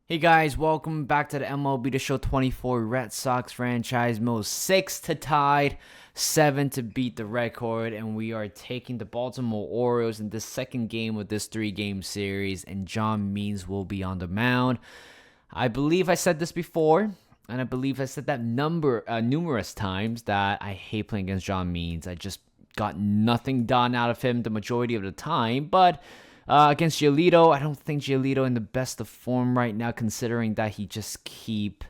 Hey guys, welcome back to the MLB The Show 24 Red Sox franchise mode. 6 to tied, 7 to beat the record, and we are taking the Baltimore Orioles in the second game of this 3-game series, and John Means will be on the mound. I believe I said this before, and I believe I said that numerous times that I hate playing against John Means. I just got nothing done out of him the majority of the time, but against Giolito, I don't think Giolito in the best of form right now, considering that he just keep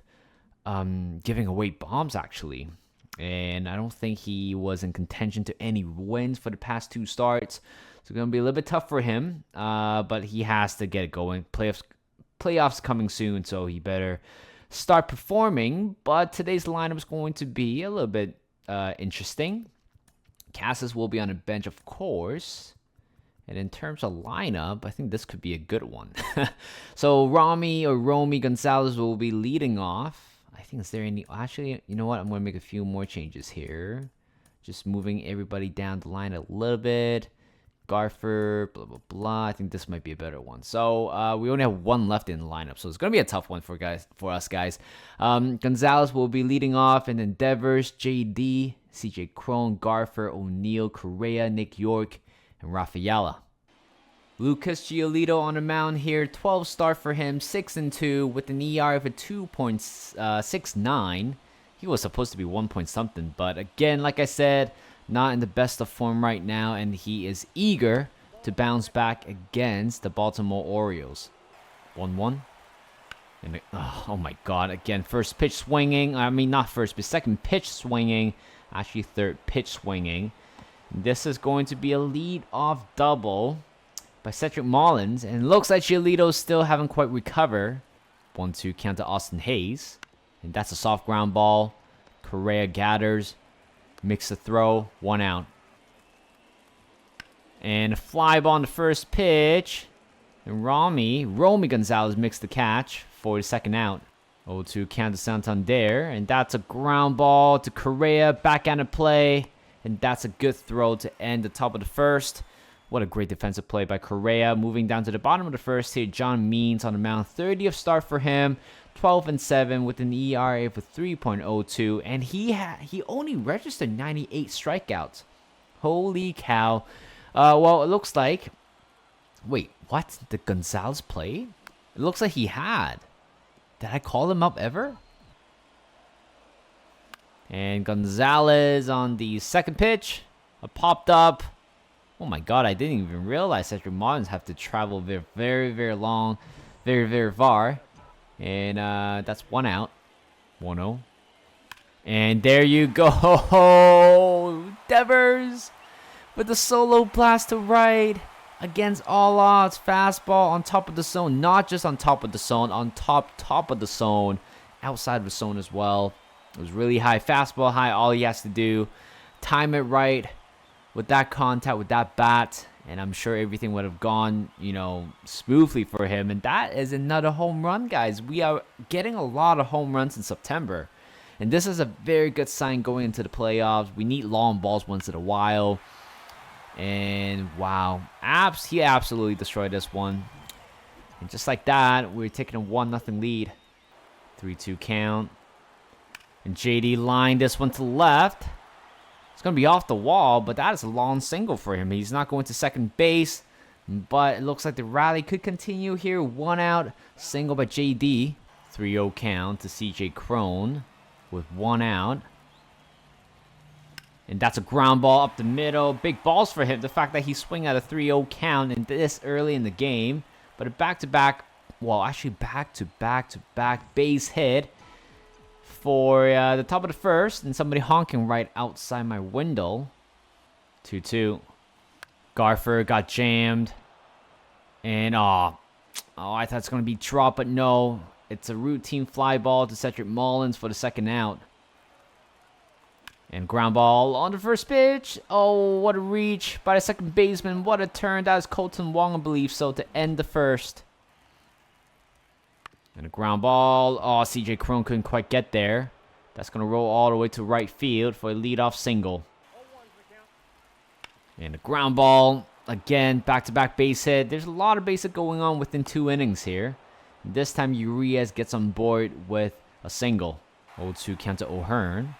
giving away bombs, actually. And I don't think he was in contention to any wins for the past 2 starts. So it's going to be a little bit tough for him, but he has to get it going. Playoffs coming soon, so he better start performing. But today's lineup is going to be a little bit interesting. Cassis will be on the bench, of course. And in terms of lineup, I think this could be a good one. So Romy Gonzalez will be leading off. I think is there any... Actually, you know what? I'm going to make a few more changes here. Just moving everybody down the line a little bit. Garfer, blah, blah, blah. I think this might be a better one. So we only have one left in the lineup. So it's going to be a tough one for us, guys. Gonzalez will be leading off. And then Devers, JD, CJ Cron, Garfer, O'Neill, Correa, Nick York, and Rafaela. Lucas Giolito on the mound here. 12 start for him, 6-2 with an ER of a 2.69. He was supposed to be 1 point something, but again, like I said, not in the best of form right now, and he is eager to bounce back against the Baltimore Orioles. 1-1. And oh my God! Again, first pitch swinging. I mean, not first, but second pitch swinging. Actually, third pitch swinging. This is going to be a lead-off double by Cedric Mullins. And it looks like Giolito still haven't quite recovered. 1-2 count to Austin Hayes. And that's a soft ground ball. Correa gathers. Makes the throw. 1 out. And a fly ball on the first pitch. And Romy Gonzalez makes the catch for the second out. 0-2 count to Santander. And that's a ground ball to Correa. Backhand play. And that's a good throw to end the top of the first. What a great defensive play by Correa. Moving down to the bottom of the first here, John Means on the mound. 30th start for him. 12-7 with an ERA of 3.02. And he only registered 98 strikeouts. Holy cow. Well, it looks like... Wait, what? Did Gonzalez play? It looks like he had. Did I call him up ever? And Gonzalez on the second pitch. Popped up. Oh my God, I didn't even realize that your Martins have to travel very, very long. Very, very far. And that's 1 out. 1-0. And there you go. Devers with the solo blast to right. Against all odds. Fastball on top of the zone. Not just on top of the zone. On top of the zone. Outside of the zone as well. It was really high. Fastball high. All he has to do, time it right with that contact, with that bat. And I'm sure everything would have gone, smoothly for him. And that is another home run, guys. We are getting a lot of home runs in September. And this is a very good sign going into the playoffs. We need long balls once in a while. And wow. He absolutely destroyed this one. And just like that, we're taking a 1-0 lead. 3-2 count. And JD lined this one to left. It's going to be off the wall, but that is a long single for him. He's not going to second base, but it looks like the rally could continue here. 1 out, single by JD. 3-0 count to CJ Cron with 1 out. And that's a ground ball up the middle. Big balls for him. The fact that he's swinging at a 3-0 count and this early in the game. But a back-to-back, back-to-back base hit for the top of the first, and somebody honking right outside my window. 2-2. Garfer got jammed. And, I thought it's going to be dropped, but no. It's a routine fly ball to Cedric Mullins for the second out. And ground ball on the first pitch. Oh, what a reach by the second baseman. What a turn. That is Colton Wong, I believe so, to end the first. And a ground ball. Oh, CJ Cron couldn't quite get there. That's going to roll all the way to right field for a leadoff single. And a ground ball. Again, back-to-back base hit. There's a lot of base hit going on within 2 innings here. This time Urias gets on board with a single. 0-2 count to O'Hearn.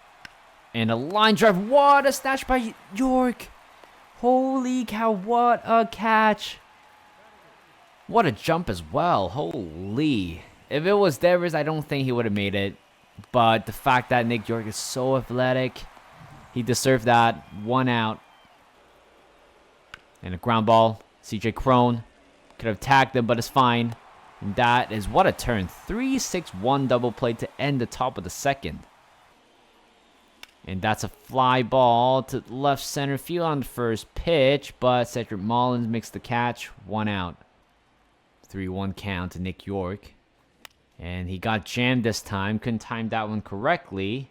And a line drive. What a snatch by York. Holy cow, what a catch. What a jump as well. Holy. If it was Devers, I don't think he would have made it. But the fact that Nick York is so athletic, he deserved that. 1 out. And a ground ball. CJ Crone could have tagged him, but it's fine. And that is what a turn. 3-6-1 double play to end the top of the second. And that's a fly ball to left center field on the first pitch, but Cedric Mullins makes the catch. 1 out. 3-1 count to Nick York. And he got jammed this time. Couldn't time that one correctly.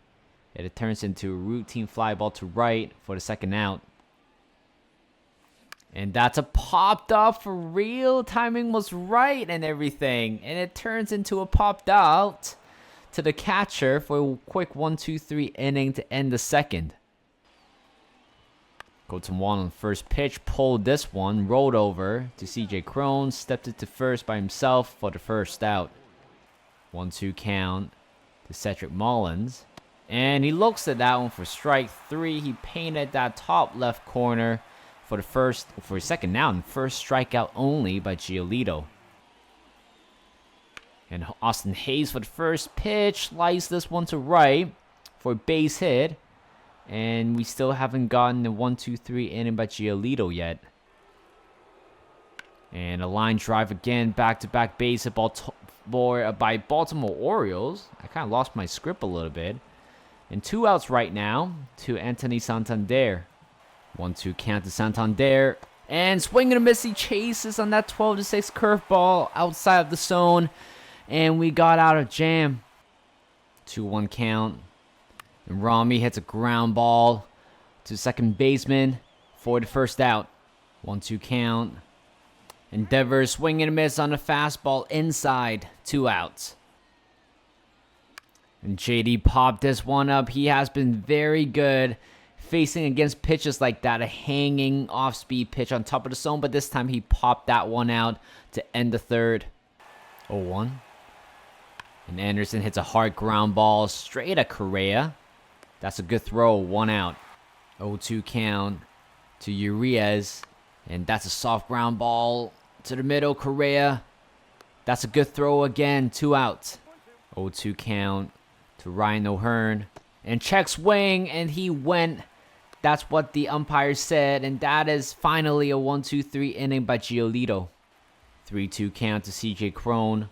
And it turns into a routine fly ball to right for the second out. And that's a popped up for real. Timing was right and everything. And it turns into a popped out to the catcher for a quick 1-2-3 inning to end the second. Colton Wong on the first pitch, pulled this one, rolled over to CJ Crone, stepped it to first by himself for the first out. 1-2 count to Cedric Mullins. And he looks at that one for strike 3. He painted that top left corner for his second out and first strikeout only by Giolito. And Austin Hayes for the first pitch, sliced this one to right for a base hit. And we still haven't gotten the 1-2-3 inning by Giolito yet. And a line drive again, back-to-back base hit by Baltimore Orioles. I kind of lost my script a little bit. And 2 outs right now to Anthony Santander. 1-2 count to Santander. And swing and a miss. He chases on that 12-6 curveball outside of the zone. And we got out of jam. 2-1 count. And Rami hits a ground ball to second baseman for the first out. 1-2 count. And Devers swing and a miss on a fastball inside. 2 outs. And JD popped this one up. He has been very good facing against pitches like that. A hanging off-speed pitch on top of the zone. But this time he popped that one out to end the third. 0-1. And Anderson hits a hard ground ball straight at Correa. That's a good throw. 1 out. 0-2 count to Urias. And that's a soft ground ball to the middle. Correa. That's a good throw again. 2 outs. 0-2 count to Ryan O'Hearn. And check swing. And he went. That's what the umpire said. And that is finally a 1-2-3 inning by Giolito. 3-2 count to CJ Crone.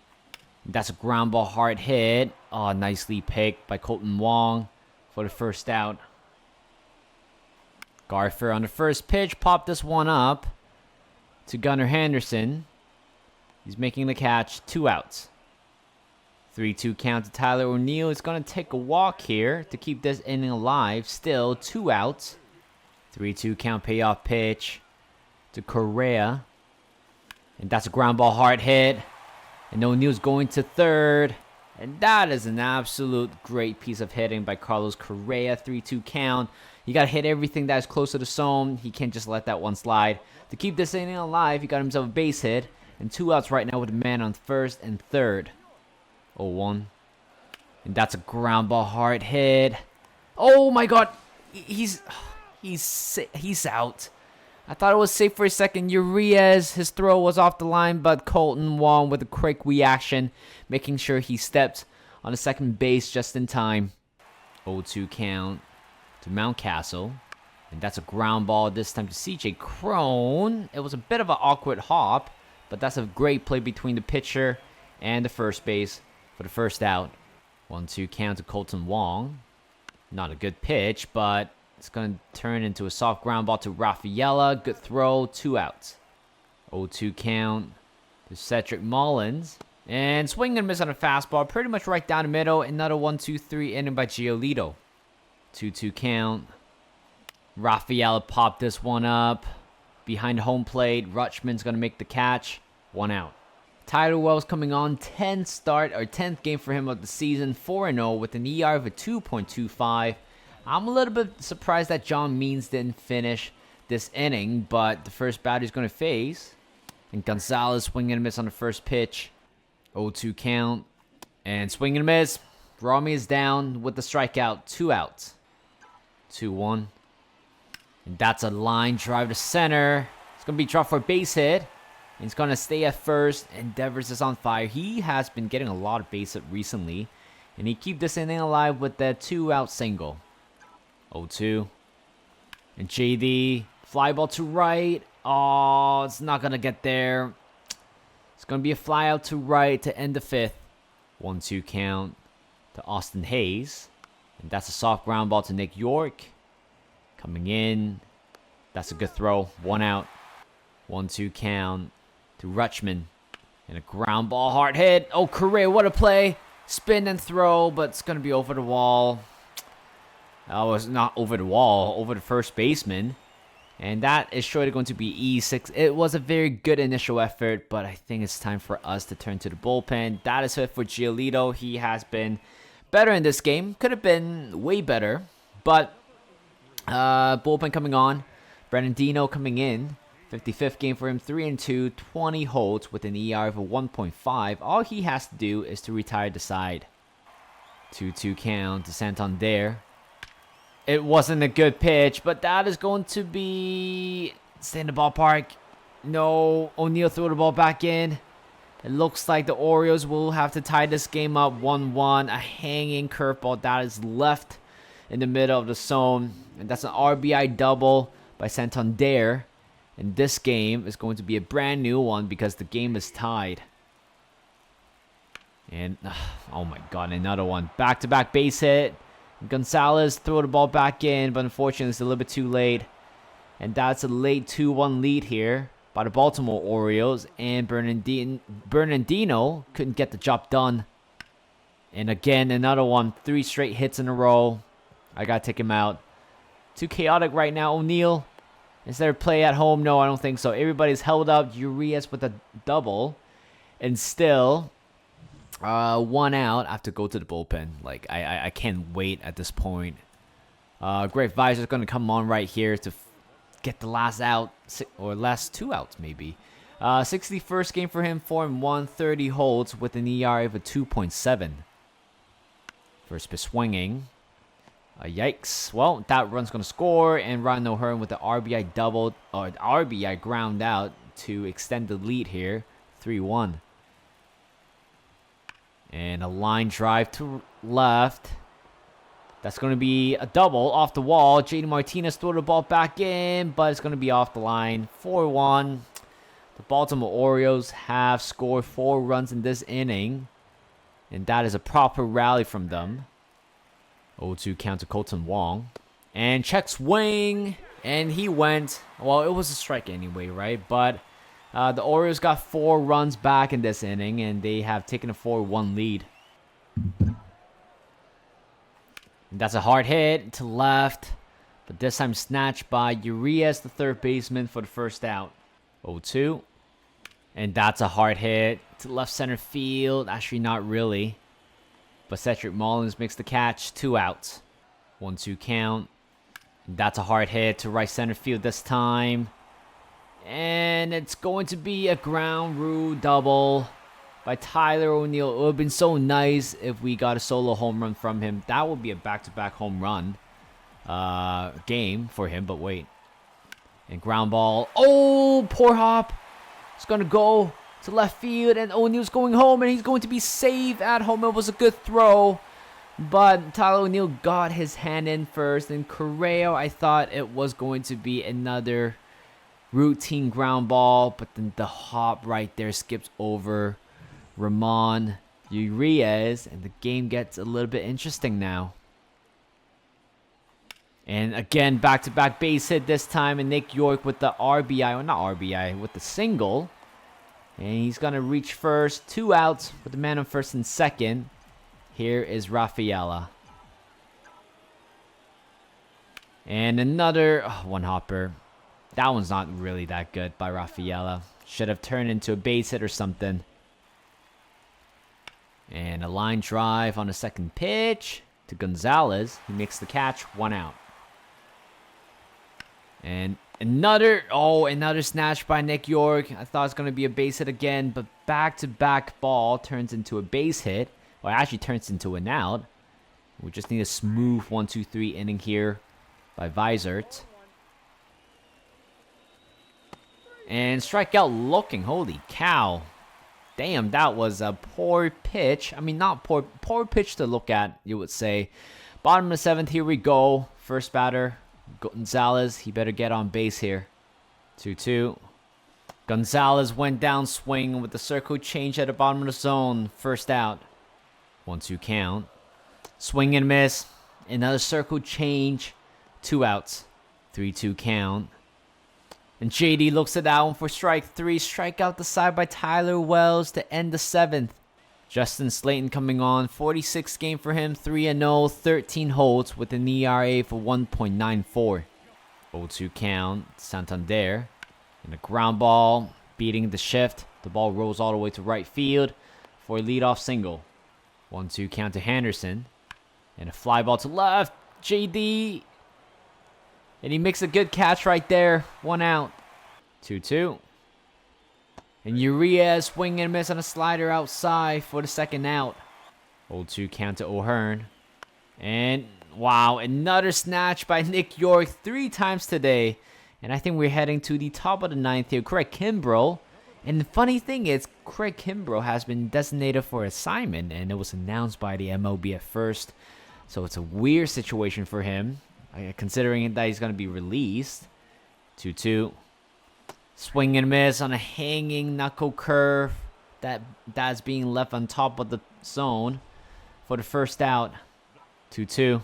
That's a ground ball hard hit. Oh, nicely picked by Colton Wong for the first out. Garfer on the first pitch popped this one up to Gunnar Henderson. He's making the catch. 2 outs. 3-2 count to Tyler O'Neill. He's going to take a walk here to keep this inning alive. Still 2 outs. 3-2 count payoff pitch to Correa. And that's a ground ball hard hit. And O'Neill's going to third. And that is an absolute great piece of hitting by Carlos Correa. 3-2 count. You got to hit everything that is close to the zone. He can't just let that one slide. To keep this inning alive, he got himself a base hit. And 2 outs right now with a man on first and third. 0-1. And that's a ground ball hard hit. Oh my god. He's out. I thought it was safe for a second. Urias, his throw was off the line, but Colton Wong with a quick reaction, making sure he stepped on the second base just in time. 0-2 count to Mountcastle. And that's a ground ball this time to CJ Crone. It was a bit of an awkward hop, but that's a great play between the pitcher and the first base for the first out. 1-2 count to Colton Wong. Not a good pitch, but it's going to turn into a soft ground ball to Rafaela. Good throw. 2 outs. 0-2 count to Cedric Mullins. And swing and miss on a fastball. Pretty much right down the middle. Another 1-2-3 inning by Giolito. 2-2 count. Rafaela popped this one up. Behind home plate. Rutschman's going to make the catch. 1 out. Tyler Wells coming on 10th game for him of the season. 4-0 with an ER of a 2.25. I'm a little bit surprised that John Means didn't finish this inning, but the first batter he's going to face. And Gonzalez swinging and miss on the first pitch. 0-2 count. And swing and a miss. Rami is down with the strikeout. 2 outs. 2-1. And that's a line drive to center. It's going to be dropped for a base hit. And he's going to stay at first. And Devers is on fire. He has been getting a lot of base hit recently. And he keep this inning alive with that 2-out single. 0-2. And JD. Fly ball to right. Oh, it's not going to get there. It's going to be a fly out to right to end the 5th. 1-2 count to Austin Hayes. And that's a soft ground ball to Nick York. Coming in. That's a good throw. 1 out. 1-2 count to Rutschman. And a ground ball, hard hit. Oh, Correa, what a play. Spin and throw, but it's going to be over the wall. Oh, it's not over the wall, over the first baseman. And that is surely going to be E6. It was a very good initial effort, but I think it's time for us to turn to the bullpen. That is it for Giolito. He has been better in this game. Could have been way better, but bullpen coming on. Bernardino coming in. 55th game for him, 3-2, 20 holds with an ER of a 1.5. All he has to do is to retire the side. 2-2 count to Santander. It wasn't a good pitch, but that is going to be... Stay in the ballpark. No, O'Neill threw the ball back in. It looks like the Orioles will have to tie this game up 1-1. A hanging curveball that is left in the middle of the zone. And that's an RBI double by Santander. And this game is going to be a brand new one because the game is tied. And, oh my god, another one. Back-to-back base hit. Gonzalez threw the ball back in, but unfortunately it's a little bit too late. And that's a late 2-1 lead here by the Baltimore Orioles. And Bernardino couldn't get the job done. And again, another one. 3 straight hits in a row. I gotta take him out. Too chaotic right now, O'Neill. Is there a play at home? No, I don't think so. Everybody's held up. Urias with a double. And still, 1 out. I have to go to the bullpen. Like, I can't wait at this point. Great Visor's going to come on right here to get the last out. Or last 2 outs, maybe. 61st game for him. 4-1. 30 holds with an ERA of a 2.7. First pitch swinging. Yikes. Well, that run's going to score. And Ryan O'Hearn with the RBI double. Or the RBI ground out to extend the lead here. 3-1. And a line drive to left. That's going to be a double off the wall. JD Martinez threw the ball back in. But it's going to be off the line. 4-1. The Baltimore Orioles have scored 4 runs in this inning. And that is a proper rally from them. 0-2 count to Colton Wong. And check swing. And he went. Well, it was a strike anyway, right? But the Orioles got 4 runs back in this inning. And they have taken a 4-1 lead. And that's a hard hit to left. But this time snatched by Urias, the third baseman, for the first out. 0-2. And that's a hard hit to left center field. Actually, not really. But Cedric Mullins makes the catch. 2 outs. 1-2 count. That's a hard hit to right center field this time. And it's going to be a ground rule double by Tyler O'Neill. It would have been so nice if we got a solo home run from him. That would be a back-to-back home run game for him. But wait. And ground ball. Oh, poor hop. It's going to go to left field, and O'Neill's going home, and he's going to be safe at home. It was a good throw, but Tyler O'Neill got his hand in first, and Correa, I thought it was going to be another routine ground ball, but then the hop right there skips over Ramon Urias, and the game gets a little bit interesting now. And again, back-to-back base hit this time, and Nick York with the RBI, or not RBI, with the single. And he's going to reach first. 2 outs with the man on first and second. Here is Rafaela. And another one hopper. That one's not really that good by Rafaela. Should have turned into a base hit or something. And a line drive on the second pitch to Gonzalez. He makes the catch. 1 out. And Another snatch by Nick York. I thought it was going to be a base hit again, but back-to-back ball turns into a base hit. Well, it actually turns into an out. We just need a smooth 1-2-3 inning here by Visert. And strikeout looking. Holy cow. Damn, that was a poor pitch. I mean, not poor pitch to look at, you would say. Bottom of the 7th, here we go. First batter, Gonzalez. He better get on base here. 2-2. Gonzalez went down swinging with the circle change at the bottom of the zone. First out. 1-2 count. Swing and miss. Another circle change. 2 outs. 3-2 count. And JD looks at that one for strike 3. Strike out the side by Tyler Wells to end the 7th. Justin Slayton coming on. 46 game for him. 3-0. 13 holds with an ERA for 1.94. 0-2 count. Santander. And a ground ball. Beating the shift. The ball rolls all the way to right field for a leadoff single. 1-2 count to Henderson. And a fly ball to left. JD. And he makes a good catch right there. 1 out. 2-2. And Urias swing and miss on a slider outside for the 2nd out. 0-2 count to O'Hearn. And wow, another snatch by Nick York 3 times today. And I think we're heading to the top of the 9th here. Craig Kimbrough. And the funny thing is, Craig Kimbrough has been designated for assignment. And it was announced by the MLB at first. So it's a weird situation for him, considering that he's going to be released. 2-2. Swing and miss on a hanging knuckle curve that's being left on top of the zone for the first out. 2-2.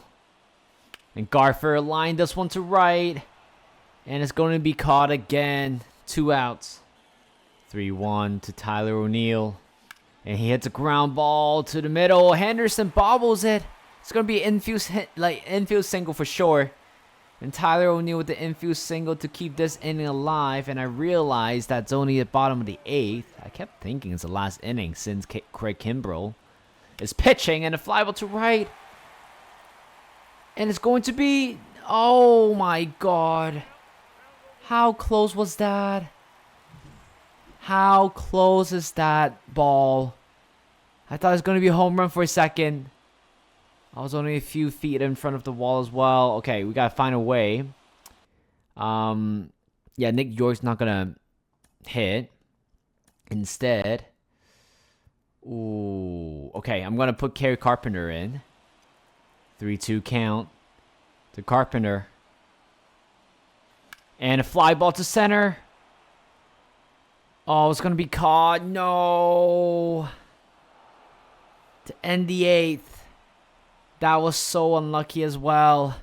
And Garfer lined this one to right. And it's going to be caught again. 2 outs. 3-1 to Tyler O'Neill. And he hits a ground ball to the middle. Henderson bobbles it. It's going to be an infield single for sure. And Tyler O'Neill with the infield single to keep this inning alive. And I realized that's only the bottom of the 8th. I kept thinking it's the last inning since Craig Kimbrough is pitching. And a fly ball to right. And it's going to be... Oh my God. How close was that? How close is that ball? I thought it was going to be a home run for a second. I was only a few feet in front of the wall as well. Okay, we got to find a way. Yeah, Nick York's not going to hit. Instead. Ooh. Okay, I'm going to put Kerry Carpenter in. 3-2 count to Carpenter. And a fly ball to center. Oh, it's going to be caught. No. To end the 8th. That was so unlucky as well.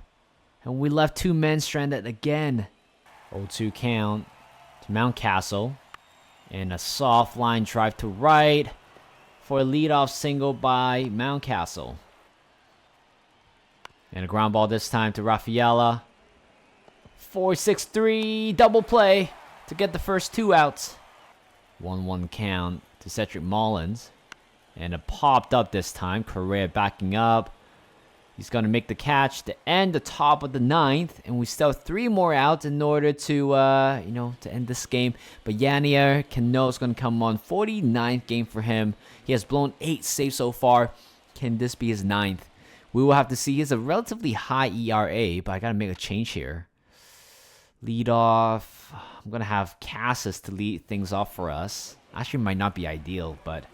And we left 2 men stranded again. 0-2 count to Mountcastle. And a soft line drive to right for a leadoff single by Mountcastle. And a ground ball this time to Rafaela. 4-6-3 double play to get the first 2 outs. 1-1 count to Cedric Mullins. And it popped up this time. Correa backing up. He's going to make the catch to end the top of the 9th. And we still have 3 more outs in order to, to end this game. But Yanier Cano is going to come on. 49th game for him. He has blown 8 saves so far. Can this be his 9th? We will have to see. He has a relatively high ERA, but I got to make a change here. Lead off. I'm going to have Cassis to lead things off for us. Actually, might not be ideal, but...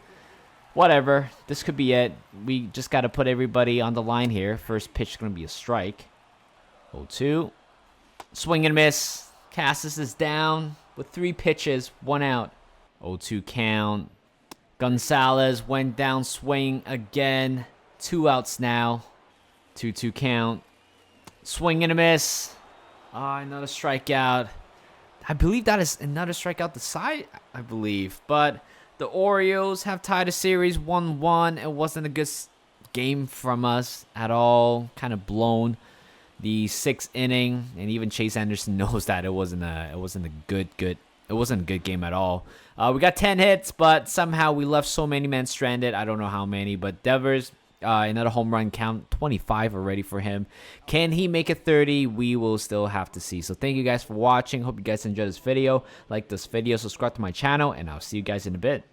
whatever. This could be it. We just got to put everybody on the line here. First pitch is going to be a strike. 0-2. Swing and miss. Cassis is down with 3 pitches. 1 out. 0-2 count. Gonzalez went down swing again. 2 outs now. 2-2 count. Swing and a miss. Another strikeout. I believe that is another strikeout the side, I believe. But... the Orioles have tied the series 1-1. It wasn't a good game from us at all. Kind of blown the 6th inning, and even Chase Anderson knows that it wasn't a good game at all. We got 10 hits, but somehow we left so many men stranded. I don't know how many, but Devers another home run count, 25 already for him. Can he make it 30? We will still have to see. So thank you guys for watching. Hope you guys enjoyed this video. Like this video, subscribe to my channel, and I'll see you guys in a bit.